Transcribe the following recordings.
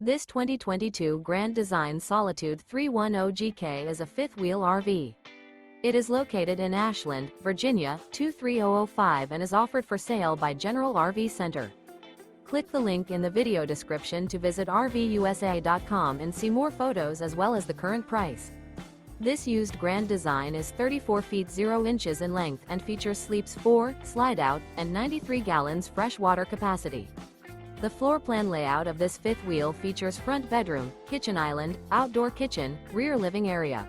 This 2022 Grand Design Solitude 310GK is a fifth-wheel RV. It is located in Ashland, Virginia, 23005 and is offered for sale by General RV Center. Click the link in the video description to visit RVUSA.com and see more photos as well as the current price. This used Grand Design is 34 feet 0 inches in length and features sleeps 4, slide-out, and 93 gallons fresh water capacity. The floor plan layout of this fifth wheel features front bedroom, kitchen island, outdoor kitchen, rear living area.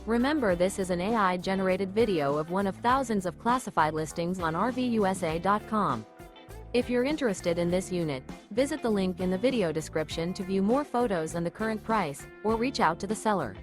Remember, this is an AI-generated video of one of thousands of classified listings on RVUSA.com. If you're interested in this unit, visit the link in the video description to view more photos and the current price, or reach out to the seller.